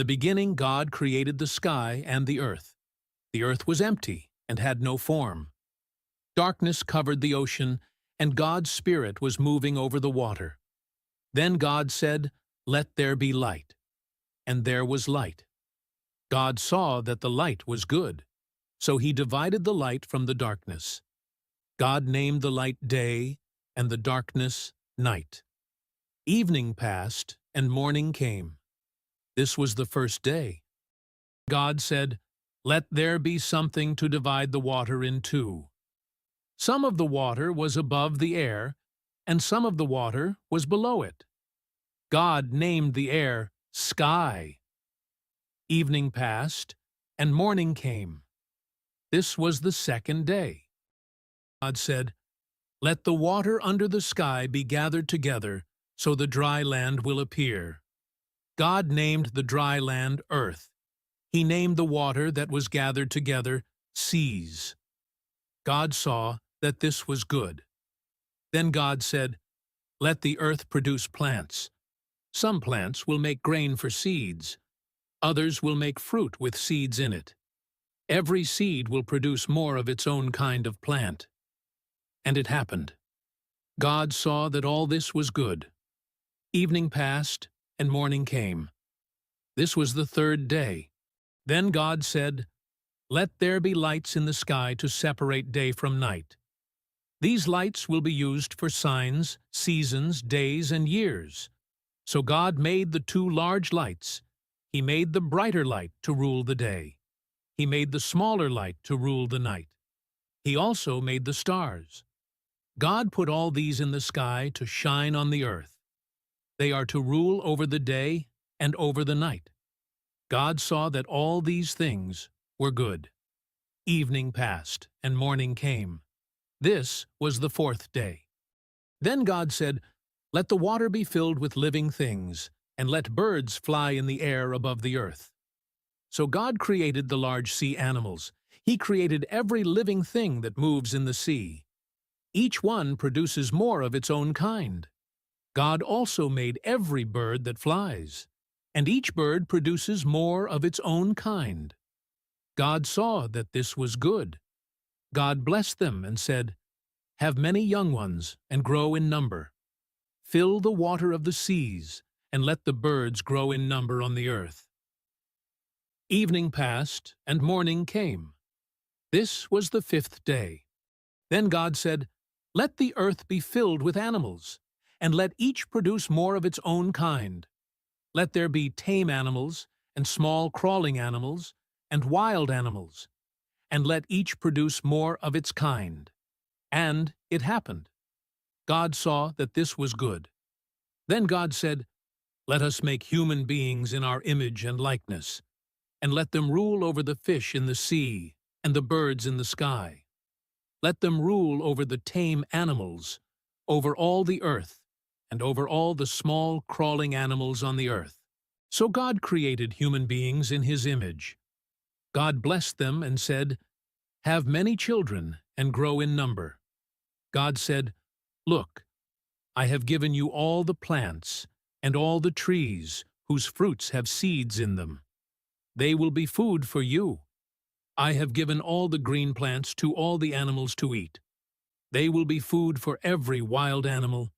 the beginning God created the sky and the earth. The earth was empty and had no form. Darkness covered the ocean, and God's Spirit was moving over the water. Then God said, "Let there be light." And there was light. God saw that the light was good, so he divided the light from the darkness. God named the light day, and the darkness night. Evening passed, and morning came. This was the first day. God said, "Let there be something to divide the water in two." Some of the water was above the air, and some of the water was below it. God named the air sky. Evening passed, and morning came. This was the second day. God said, "Let the water under the sky be gathered together, so the dry land will appear." God named the dry land earth. He named the water that was gathered together seas. God saw that this was good. Then God said, "Let the earth produce plants. Some plants will make grain for seeds. Others will make fruit with seeds in it. Every seed will produce more of its own kind of plant." And it happened. God saw that all this was good. Evening passed, and morning came. This was the third day. Then God said, "Let there be lights in the sky to separate day from night. These lights will be used for signs, seasons, days, and years." So God made the two large lights. He made the brighter light to rule the day. He made the smaller light to rule the night. He also made the stars. God put all these in the sky to shine on the earth. They are to rule over the day and over the night. God saw that all these things were good. Evening passed, and morning came. This was the fourth day. Then God said, "Let the water be filled with living things, and let birds fly in the air above the earth." So God created the large sea animals. He created every living thing that moves in the sea. Each one produces more of its own kind. God also made every bird that flies, and each bird produces more of its own kind. God saw that this was good. God blessed them and said, "Have many young ones and grow in number. Fill the water of the seas, and let the birds grow in number on the earth." Evening passed, and morning came. This was the fifth day. Then God said, "Let the earth be filled with animals, and let each produce more of its own kind. Let there be tame animals, and small crawling animals, and wild animals, and let each produce more of its kind." And it happened. God saw that this was good. Then God said, "Let us make human beings in our image and likeness, and let them rule over the fish in the sea and the birds in the sky. Let them rule over the tame animals, over all the earth, and over all the small crawling animals on the earth." So God created human beings in His image. God blessed them and said, "Have many children and grow in number." God said, "Look, I have given you all the plants and all the trees whose fruits have seeds in them. They will be food for you. I have given all the green plants to all the animals to eat. They will be food for every wild animal,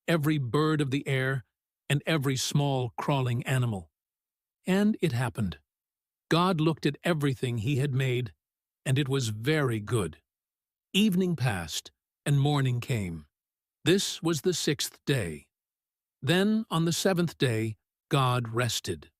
every bird of the air, and every small crawling animal." And it happened. God looked at everything He had made, and it was very good. Evening passed, and morning came. This was the sixth day. Then, on the seventh day, God rested.